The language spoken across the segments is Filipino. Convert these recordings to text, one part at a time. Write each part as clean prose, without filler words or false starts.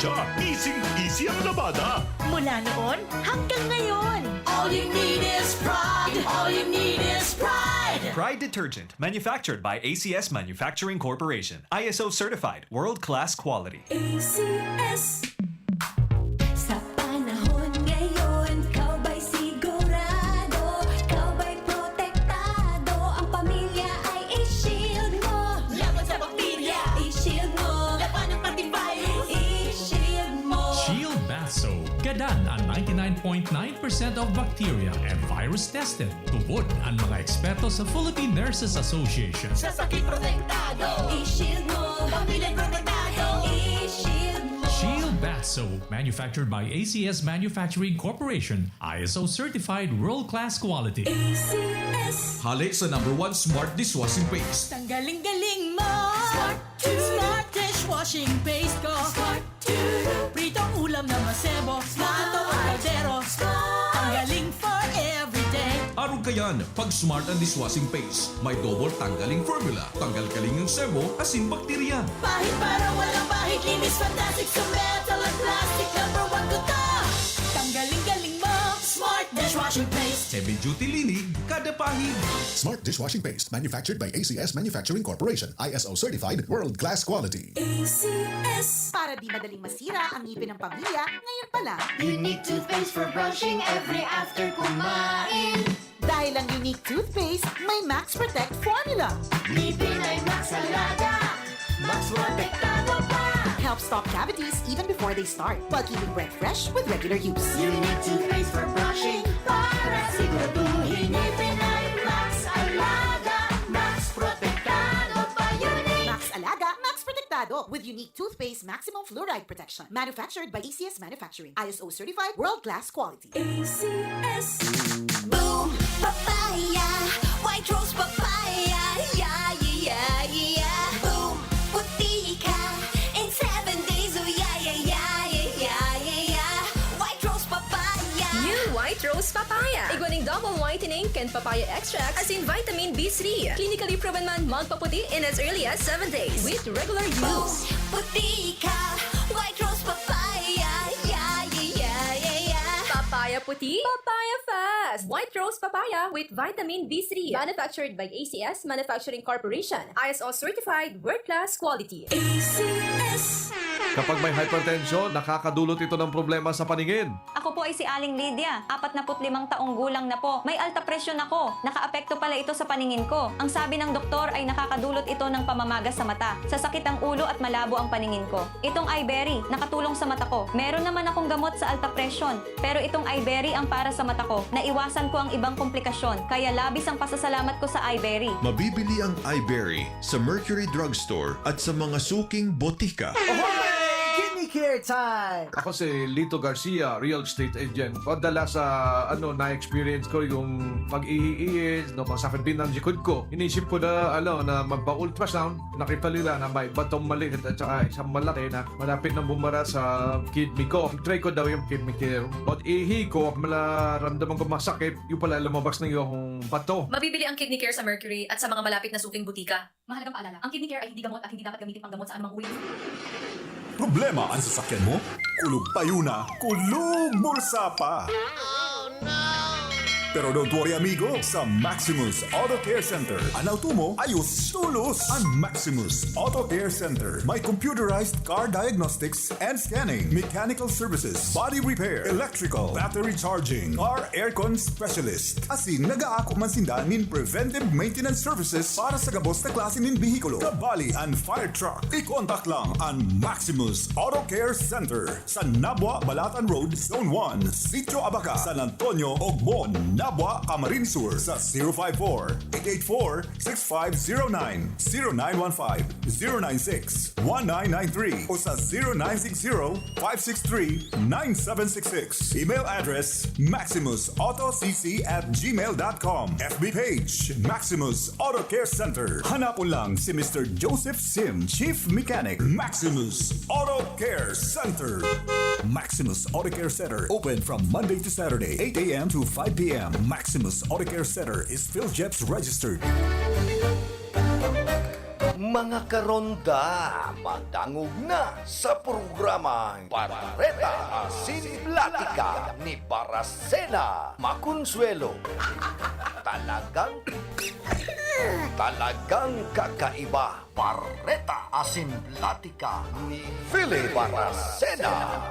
siya. Easy ang labada. Mula noon hanggang ngayon. All you need is pride. All you need is pride. Pride Detergent, manufactured by ACS Manufacturing Corporation. ISO certified, world-class quality. ACS. Sa panahon ngayon, ikaw ba'y sigurado? Ikaw ba'y protektado? Ang pamilya ay i-shield mo. Laban sa bakterya, i-shield mo. Laban ng antivirus, i-shield mo. Shield Bath Soap. Gadan ang 99.9% of bacteria and virus tested. Tubod ang mga eksperto sa Philippine Nurses Association. Sa sakit protektado, i-shield mo. Pamilya protektado, i-shield mo. Shield Bath Soap, manufactured by ACS Manufacturing Corporation. ISO certified world-class quality. ACS. Hali sa #1 smart dishwashing paste. Ang galing-galing mo. Smart to. Smart dishwashing paste ko. Smart to. Pritong ulam na masebo. Mato ang kaldero. Ang galing for everyday. Araw kayan, pag smart ang dishwashing paste, may double tanggaling formula. Tanggal kaling ng sebo, asin bakterya. Pahit para walang pahit. Linis fantastic sa metal at plastic. #1 ko to. Tanggaling-galing mo. Smart dishwashing paste. Heavy duty linig, kada pahid. Smart dishwashing paste manufactured by ACS Manufacturing Corporation. ISO certified world-class quality. ACS. Para di madaling masira ang ngipin ng pamilya, ngayon pa lang. Unique toothpaste for brushing every after kumain. Dahil ang unique toothpaste, may Max Protect formula. Ngipin ay Max Alaga. Max protektado pa. Helps stop cavities even before they start, while keeping breath fresh with regular use. Unique toothpaste for brushing. Para siguraduhin ngipin ay Max Alaga. Max protektado pa. Unique. Max Alaga, Max Protectado with unique toothpaste maximum fluoride protection. Manufactured by ACS Manufacturing. ISO certified world-class quality. ACS. Boom, papaya, white rose papaya, yeah, yeah, yeah. Boom, puti ka in 7 days, oh yeah, yeah, yeah, yeah, yeah, yeah. White rose papaya. New White Rose Papaya. Iguaning double whitening and papaya extract as in vitamin B3. Clinically proven man magpaputi in as early as 7 days with regular Boom, use. puti ka, white rose papaya, yeah, yeah, yeah, yeah, yeah. Papaya puti, papaya fast. White Rose Papaya with vitamin B3. Manufactured by ACS Manufacturing Corporation. ISO certified world-class quality. ACS. Kapag may hypertension, nakakadulot ito ng problema sa paningin. Ako po ay si Aling Lydia, 45 taong gulang na po. May alta presyon ako. Nakaapekto pala ito sa paningin ko. Ang sabi ng doktor ay nakakadulot ito ng pamamaga sa mata, sasakit ang ulo at malabo ang paningin ko. Itong iBerry, nakatulong sa mata ko. Meron naman akong gamot sa alta presyon, pero itong iBerry ang para sa mata ko. Naiwasan ko ang ibang komplikasyon, kaya labis ang pasasalamat ko sa iBerry. Mabibili ang iBerry sa Mercury Drugstore at sa mga suking botika. Kidney Care time! Ako si Lito Garcia, real estate agent. Padala sa na-experience ko yung pag-iiis, no, masakit din ang likod ko. Inisip ko na, na magpa-ultrasound. Nakita nila na may batong maliit at saka isang malaki na malapit na bumara sa kidney ko. Try ko daw yung kidney care. At ihi ko, malaramdaman ko masakit, yung pala lumabas na yung bato. Mabibili ang Kidney Care sa Mercury at sa mga malapit na suking butika. Mahalagang paalala, ang Kidney Care ay hindi gamot at hindi dapat gamitin pang gamot sa anumang uri. Problema ang sasakyan mo? Kulog tayo na, kulog bulsa pa! Pero don't worry amigo, sa Maximus Auto Care Center, ang auto mo ayos tulos! Ang Maximus Auto Care Center may computerized car diagnostics and scanning, mechanical services, body repair, electrical, battery charging, car aircon specialist. Asin nag-aako man sinda nin preventive maintenance services para sa gabos na klase nin bihikulo, kabali and fire truck. I-contact lang ang Maximus Auto Care Center sa Nabwa, Balatan Road, Zone 1, Sitio Abaca, San Antonio, Ogmon, Nabwa, Camarines Sur sa 054-884-6509, 0915-096-1993 o sa 0960-563-9766. Email address maximusautocc@gmail.com. FB page Maximus Auto Care Center. Hanapon lang si Mr. Joseph Sim, Chief Mechanic, Maximus Auto Care Center. Maximus Auto Care Center open from Monday to Saturday, 8 a.m. to 5 p.m. Maximus Auto Care Center is PhilJeps registered. Mga karonda, magdangog na sa programang Parareta Asin Platika ni Paracena Maconsuelo. Talagang kakaiba. Parareta Asin Platika ni Philip Paracena.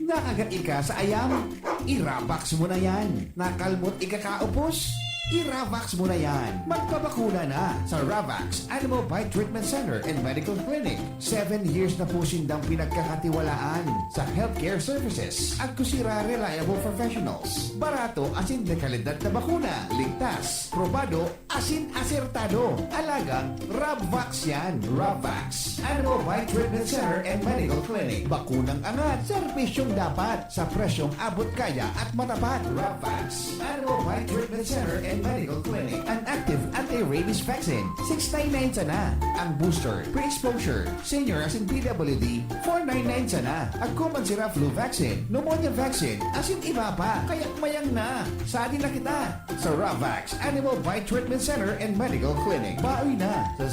Nakagat ika sa ayam? I-Ravax mo na yan. Nakalmot ikakaupos? I-Ravax mo na yan. Magpabakuna na sa Ravax Animal Bite Treatment Center and Medical Clinic. 7 years na po sindang pinagkakatiwalaan sa healthcare services at kusira reliable professionals. Barato asin de kalidad na bakuna. Ligtas, probado, asin asertado. Alagang Ravax yan. Ravax Animal Bite Treatment Center and Medical Clinic. Bakunang angat, serbisyong dapat sa presyong abot kaya at matapat. Ravax Animal Bite Treatment Center and Medical Clinic. An active anti-rabies vaccine. $699 sana. Ang booster, pre-exposure, senior as in PWD, $499 sana. Agkuman sira flu vaccine, pneumonia vaccine, as in iba pa. Kaya't mayang na. Saan na kita? Sa Ravax Animal Bite Treatment Center and Medical Clinic. Bawi na sa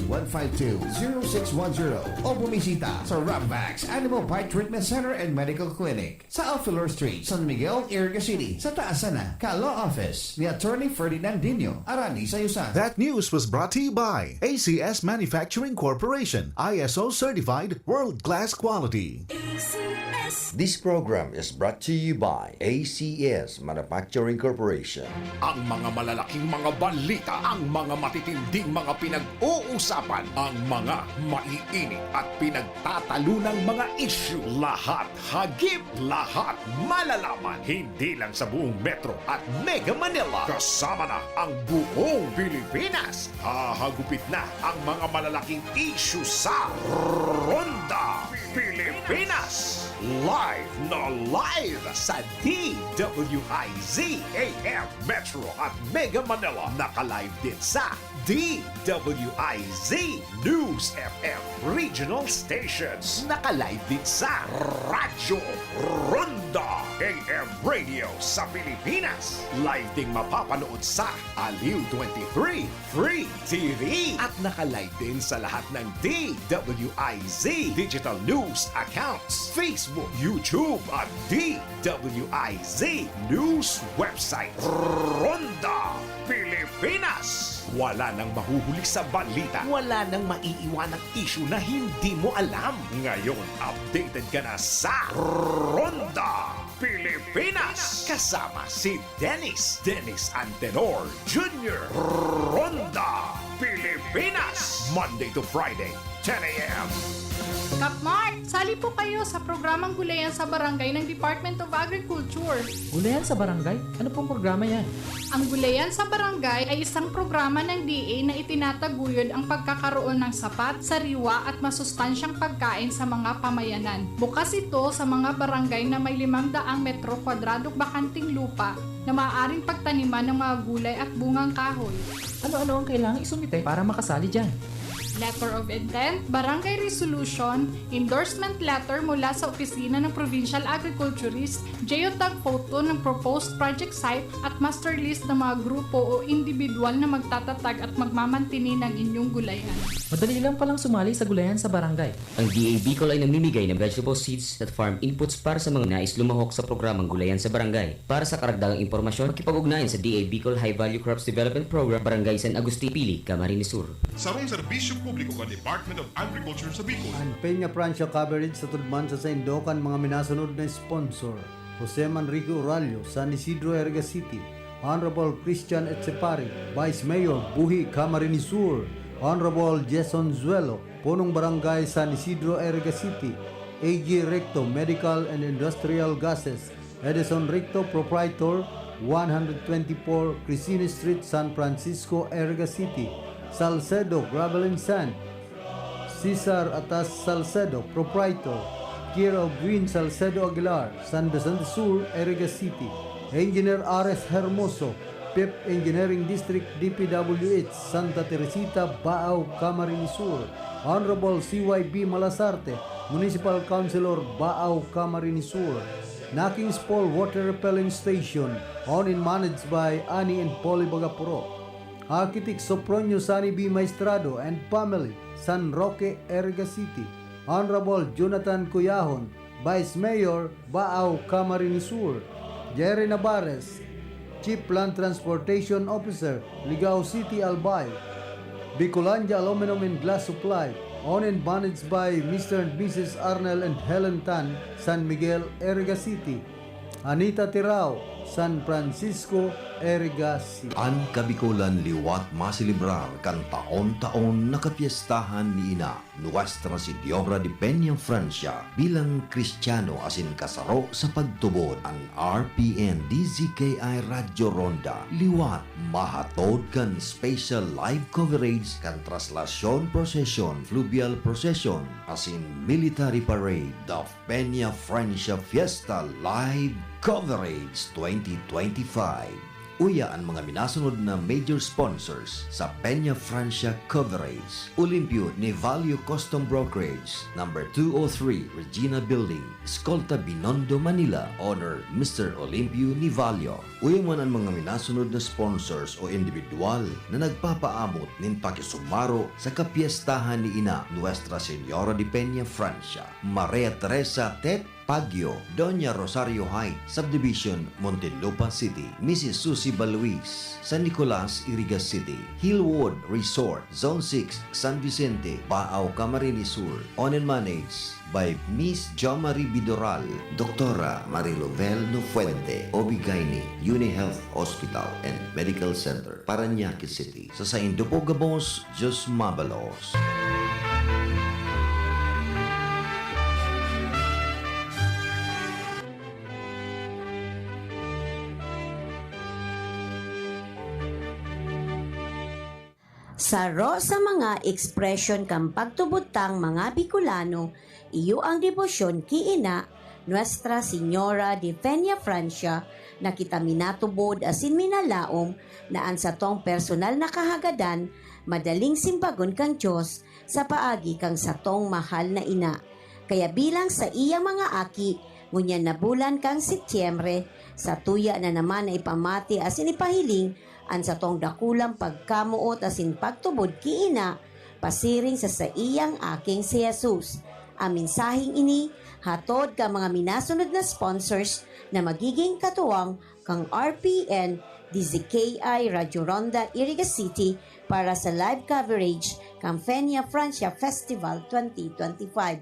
0967-152-0610 o bumisita sa Ravax Animal Bite Treatment Center and Medical Clinic sa Alfilor Street, San Miguel, Iriga City. Sa taas sana, ka Law Office. Analysis ni Attorney Ferdinandinho Arani Sayusan. That news was brought to you by ACS Manufacturing Corporation, ISO certified world-class quality. This program is brought to you by ACS Manufacturing Corporation. Ang mga malalaking mga balita, ang mga matitinding mga pinag-uusapan, ang mga maiinit at pinagtatalunang mga issue. Lahat hagip, lahat malalaman. Hindi lang sa buong Metro at Mega Manila. Kasama na ang buong Pilipinas. Hahagupit na ang mga malalaking issue sa Ronda Pilipinas. Live na live sa DWIZ AM Metro at Mega Manila. Naka-live din sa DWIZ News FM Regional Stations. Naka-live din sa Radyo Ronda AM Radio sa Pilipinas. Live ding mapapanood sa Aliw 23 Free TV. At naka-live din sa lahat ng DWIZ Digital News accounts, Facebook, YouTube at DWIZ News website. Ronda Pilipinas. Wala nang mahuhuli sa balita. Wala nang maiiwanang issue na hindi mo alam. Ngayon, updated ka na sa Ronda Pilipinas. Kasama si Dennis Antenor Jr. Ronda Pilipinas. Monday to Friday, 10 a.m. Kapmark, sali po kayo sa programang Gulayan sa Barangay ng Department of Agriculture. Gulayan sa Barangay? Ano pong programa yan? Ang Gulayan sa Barangay ay isang programa ng DA na itinataguyod ang pagkakaroon ng sapat, sariwa at masustansyang pagkain sa mga pamayanan. Bukas ito sa mga barangay na may 500 metro kwadradong bakanting lupa na maaaring pagtaniman ng mga gulay at bungang kahoy. Ano-ano ang kailangang isumite para makasali dyan? Letter of Intent, Barangay Resolution, Endorsement Letter mula sa Opisina ng Provincial Agriculturist, geotag photo ng proposed project site at master list ng mga grupo o individual na magtatatag at magmamantini ng inyong gulayan. Madali lang palang sumali sa Gulayan sa Barangay. Ang DA Bicol ay namimigay ng vegetable seeds at farm inputs para sa mga nais lumahok sa programang Gulayan sa Barangay. Para sa karagdagang impormasyon, makipag-ugnayan sa DA Bicol High Value Crops Development Program, Barangay San Agustin Pili, Camarines Sur. Sarong serbisyo publiko ka Department of Agriculture sa Bicol. Ang Peña Francia coverage sa Tudman sa Indokan mga minasunod na sponsor. Jose Manrique Uralio, San Isidro, Erga City. Honorable Christian Etsepari, Vice Mayor, Buhi, Camarines Sur. Honorable Jason Zuelo, Punong Barangay San Isidro, Erga City. AG Recto, Medical and Industrial Gases. Edison Recto, Proprietor, 124 Crisine Street, San Francisco, Erga City. Salcedo Gravel and Sand, Cesar Atas Salcedo, Proprietor, Care of Green Salcedo Aguilar, San Vicente Sur, Erga City. Engineer R.S. Hermoso, PIP Engineering District, DPWH, Santa Teresita, Baaw, Camarines Sur. Honorable C.Y.B. Malasarte, Municipal Councilor, Baaw, Camarines Sur. Nakings Fall Water Repelling Station, owned and managed by Ani and Polly Bagapuro. Architect Sopronio Sani B. Maestrado and family, San Roque, Erga City. Honorable Jonathan Cuyahon, Vice Mayor, Baaw, Camarines Sur. Jerry Navarez, Chief Land Transportation Officer, Ligao City, Albay. Bicolandia Aluminum and Glass Supply, owned and managed by Mr. and Mrs. Arnel and Helen Tan, San Miguel, Erga City. Anita Tirao, San Francisco, Erga City. Ang Kabikulan liwat masilibrar kan taon-taon nakapiestahan ni Ina Nuestra Señora de Peña Francia bilang Kristiyano asin kasaro sa pagtubod. Ang RPN DZKI Radyo Ronda liwat mahatod kan special live coverage kan traslasyon procession, fluvial procession asin military parade of Peña Francia Fiesta live coverage 2025. Uya ang mga minasunod na major sponsors sa Peña Francia coverage. Olimpio Nevalio Custom Brokerage, number 203 Regina Building, Escolta Binondo, Manila. Owner Mr. Olimpio Nevalio. Uya man ang mga minasunod na sponsors o individual na nagpapaamot nin pakisumaro sa kapiestahan ni Ina Nuestra Señora de Peña Francia. Maria Teresa Tet Baguio, Doña Rosario Heights, Subdivision, Muntinlupa City, Mrs. Susie Baluis, San Nicolas, Irigas City, Hillwood Resort, Zone 6, San Vicente, Baaw, Camarines Sur, owned and managed by Miss Jo Marie Bidoral, Doktora Marilovel Nufuente, Obigaini, UniHealth Hospital and Medical Center, Parañaque City. Sa Saindo po Gabos, Diyos Mabalos. Saro sa mga ekspresyon kang pagtubutang mga Bicolano, iyo ang debosyon ki ina, Nuestra Señora de Peña Francia, na kita minatubod asin minalaom na ang satong personal na kahagadan, madaling simbagon kang Diyos sa paagi kang satong mahal na ina. Kaya bilang sa iyang mga aki, ngunyan na bulan kang Setyembre, sa tuya na naman na ipamati asin ipahiling, ang satong dakulang pagkamuot asin pagtubod ki ina, pasiring sa iyang aking si Jesus. Ang mensaheng ini, hatod ka mga minasunod na sponsors na magiging katuwang kang RPN, DZKI Radio Ronda, Irigas City para sa live coverage kang Peña Francia Festival 2025.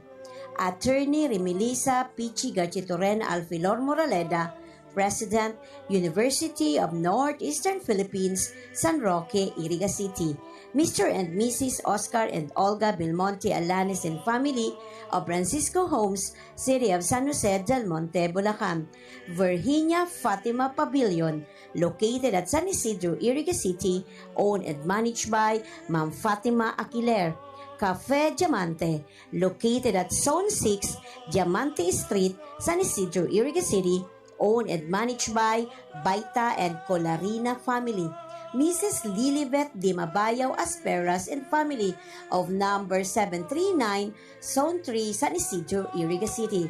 Attorney Remilisa Pichi Garchitoren Alfilor Moraleda, President, University of Northeastern Philippines, San Roque, Irigas City. Mr. and Mrs. Oscar and Olga Belmonte Alanis and family of Francisco Homes, City of San Jose del Monte, Bulacan. Virginia Fatima Pavilion, located at San Isidro, Irigas City, owned and managed by Ma'am Fatima Aquiler. Cafe Diamante, located at Zone 6, Diamante Street, San Isidro, Irigas City, owned and managed by Baita and Colarina family. Mrs. Lilibet Di Mabayaw Asperas and family of number 739, Zone 3, San Isidro, Irigas City.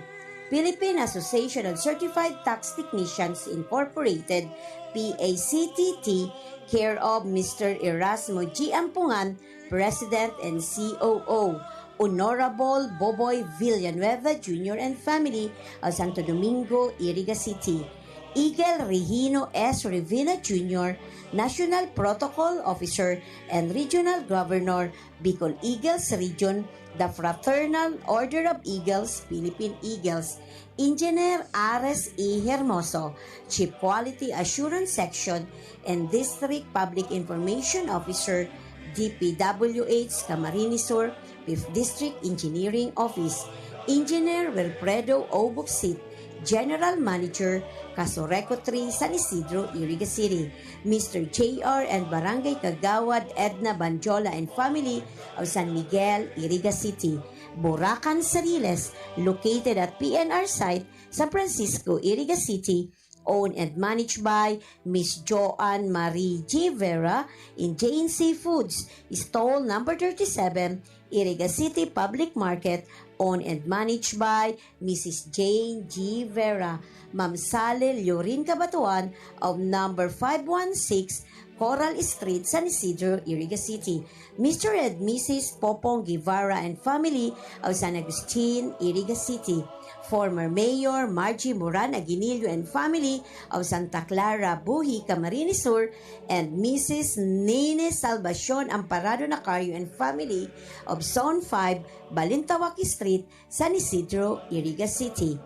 Philippine Association of Certified Tax Technicians Incorporated, PACTT, care of Mr. Erasmo G. Ampungan, President and COO. Honorable Boboy Villanueva Jr. and family of Santo Domingo, Irigas City. Eagle Regino S. Revilla Jr., National Protocol Officer and Regional Governor, Bicol Eagles Region, the Fraternal Order of Eagles, Philippine Eagles. Engineer Ares E. Hermoso, Chief Quality Assurance Section and District Public Information Officer, DPWH Camarines Sur, 5th District Engineering Office. Engineer Wilfredo O. Buksit, General Manager, Casoreco 3, San Isidro, Irigas City. Mr. J.R. and Barangay Kagawad Edna Banjola and family of San Miguel, Irigas City. Buracan Sariles, located at PNR site, San Francisco, Irigas City, owned and managed by Miss Joanne Marie G. Vera in J&C Foods, stall number 37, Irigas City Public Market, owned and managed by Mrs. Jane G. Vera. Ma'am Sale Llorin Cabatuan of number 516, Coral Street, San Isidro, Irigas City. Mr. and Mrs. Popong Guevara and family of San Agustin, Irigas City. Former Mayor Margie Moran Aguinillo and family of Santa Clara, Buhi, Camarines Sur, and Mrs. Nene Salvacion Amparado Nacario and family of Zone 5, Balintawak Street, San Isidro, Irigas City.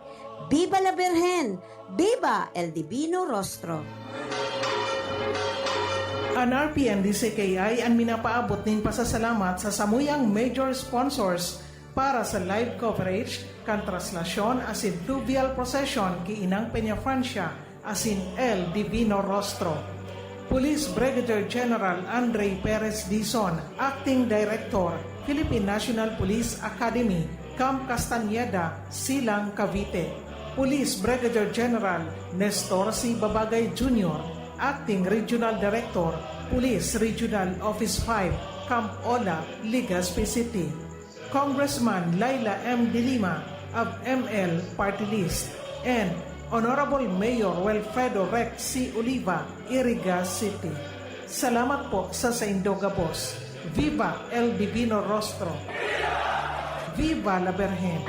Viva la Virgen! Viva el Divino Rostro! Ang RPN DCKI ang minapaabot ng pasasalamat sa samuyang major sponsors para sa live coverage kan traslasyon asin fluvial procession ki Inang Peña Francia asin El Divino Rostro. Police Brigadier General Andre Perez Dizon, Acting Director, Philippine National Police Academy, Camp Castañeda, Silang, Cavite. Police Brigadier General Nestor C. Babagay Jr., Acting Regional Director, Police Regional Office 5, Camp Ola, Legazpi City. Congressman Laila M. De Lima of ML Party List, and Honorable Mayor Wilfredo Rex C. Oliva, Irigas City. Salamat po sa Saindoga Boss. Viva el Divino Rostro! Viva la Virgen!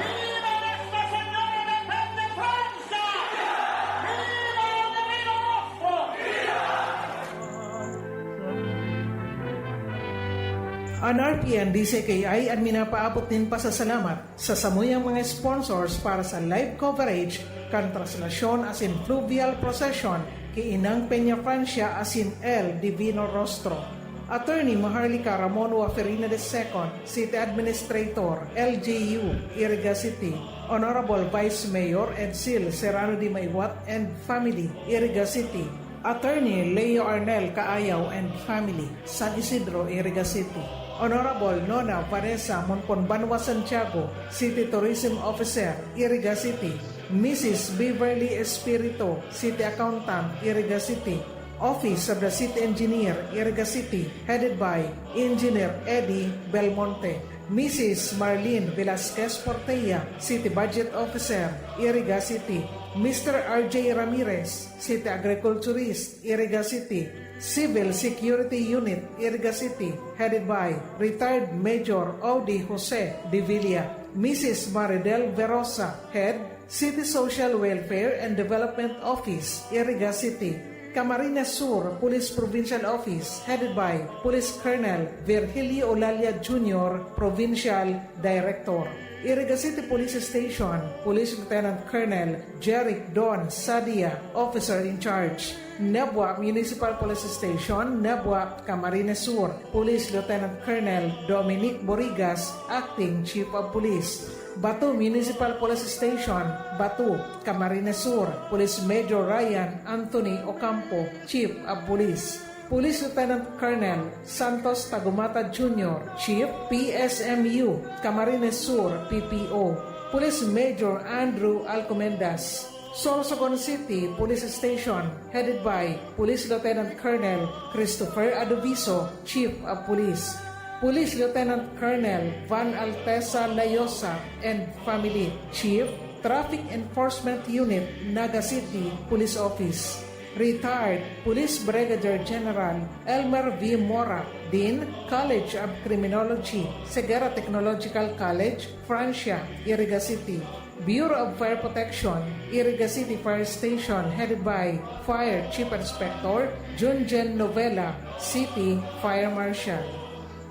Ang RPN DCKI ang minapaabot din pasasalamat sa samuyang mga sponsors para sa live coverage kan traslasyon as in fluvial procession kay Inang Peña Francia as in El Divino Rostro. Attorney Maharlika Ramon Waferina II, City Administrator, LGU, Iriga City. Honorable Vice Mayor Edsil Serrano Di Maywat and Family, Iriga City. Attorney Leo Arnel Kaayaw and Family, San Isidro, Iriga City. Honorable Nona Vanessa Monconbanwa Santiago, City Tourism Officer, Iriga City. Mrs. Beverly Espirito, City Accountant, Iriga City. Office of the City Engineer, Iriga City, headed by Engineer Eddie Belmonte. Mrs. Marlene Velasquez Portella, City Budget Officer, Iriga City. Mr. RJ Ramirez, City Agriculturist, Iriga City. Civil Security Unit, Iriga City, headed by Retired Major Audi Jose de Villa. Mrs. Maridel Verosa, Head, City Social Welfare and Development Office, Iriga City. Camarines Sur Police Provincial Office, headed by Police Colonel Virgilio Olalia Jr., Provincial Director. Iriga City Police Station, Police Lieutenant Colonel Jeric Don Sadia, Officer in Charge. Nebwa Municipal Police Station, Nebwa, Camarines Sur, Police Lieutenant Colonel Dominic Borigas, Acting Chief of Police. Batu Municipal Police Station, Batu, Camarines Sur, Police Major Ryan Anthony Ocampo, Chief of Police. Police Lieutenant Colonel Santos Tagumata Jr., Chief, PSMU, Camarines Sur, PPO. Police Major Andrew Alcomendas. Sorsogon City Police Station, headed by Police Lieutenant Colonel Christopher Adoviso, Chief of Police. Police Lieutenant Colonel Van Altesa Layosa and Family, Chief, Traffic Enforcement Unit, Naga City Police Office. Retired Police Brigadier General Elmer V. Mora, Dean, College of Criminology, Segura Technological College, Francia, Iriga City. Bureau of Fire Protection, Iriga City Fire Station, headed by Fire Chief Inspector Junjen Novella, City Fire Marshal.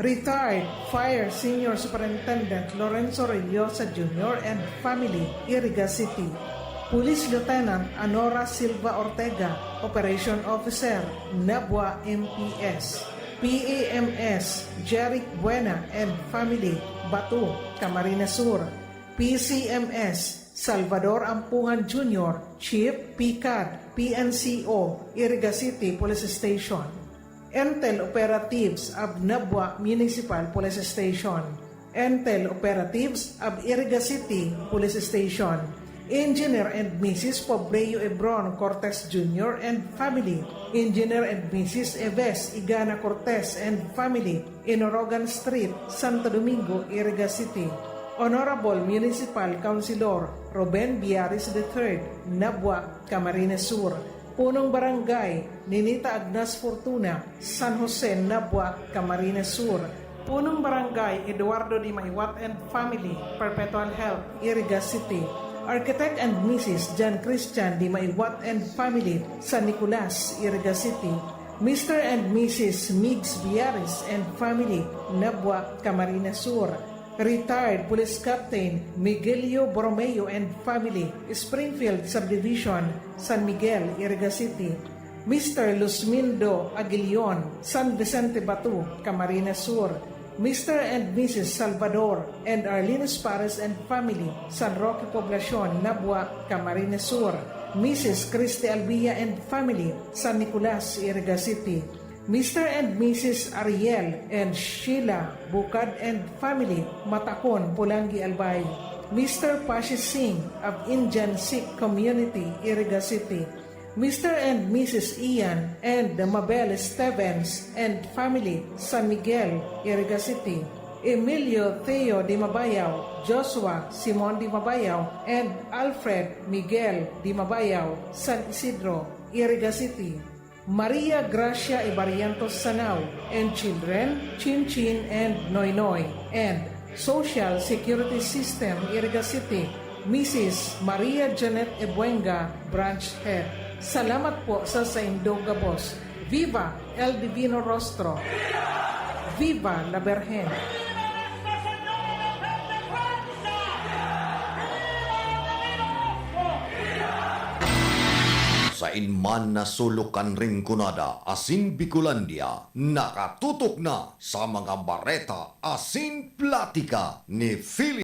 Retired Fire Senior Superintendent Lorenzo Reynosa Jr. and Family, Iriga City. Police Lieutenant Anora Silva Ortega, Operation Officer, Nabwa MPS. PAMS Jeric Buena and Family, Batu, Camarines Sur. PCMS Salvador Ampungan Jr., Chief, PCAD, PNCO, Iriga City Police Station. Entel Operatives of Nabwa Municipal Police Station. Entel Operatives of Iriga City Police Station. Engineer and Mrs. Pobreo Ebron Cortez Jr. and Family. Engineer and Mrs. Eves Igana Cortez and Family, Inorogan Street, Santo Domingo, Iriga City. Honorable Municipal Councilor Ruben Biaris III, Nabwa, Camarines Sur. Punong Barangay Ninita Agnas Fortuna, San Jose, Nabwa, Camarines Sur. Punong Barangay Eduardo Di Maywat and Family, Perpetual Health, Iriga City. Architect and Mrs. John Christian Di Maywat and Family, San Nicolas, Iriga City. Mr. and Mrs. Migs Biaris and Family, Nabwa, Camarines Sur. Retired Police Captain Miguelio Borromeo and Family, Springfield Subdivision, San Miguel, Iriga City. Mr. Luzmindo Aguilion, San Vicente Batu, Camarines Sur. Mr. and Mrs. Salvador and Arlene Pares and Family, San Roque Poblacion, Nabwa, Camarines Sur. Mrs. Christy Albia and Family, San Nicolas, Iriga City. Mr. and Mrs. Ariel and Sheila Bukad and Family, Matacon, Pulangi, Albay. Mr. Pashi Singh of Indian Sikh Community, Iriga City. Mr. and Mrs. Ian and Mabel Stevens and Family, San Miguel, Iriga City. Emilio Theo Di Mabayaw, Joshua Simon Di Mabayaw, and Alfred Miguel Di Mabayaw, San Isidro, Iriga City. Maria Gracia Ibarientos Sanao and children, Chin Chin and Noy Noy, and Social Security System, Iriga City, Mrs. Maria Janet Ebuenga, Branch Head. Salamat po sa Indogabos. Viva El Divino Rostro! Viva la Virgen! Sa inman na sulukan ring kunada asin Bicolandia, nakatutok na sa mga bareta asin platika ni Philip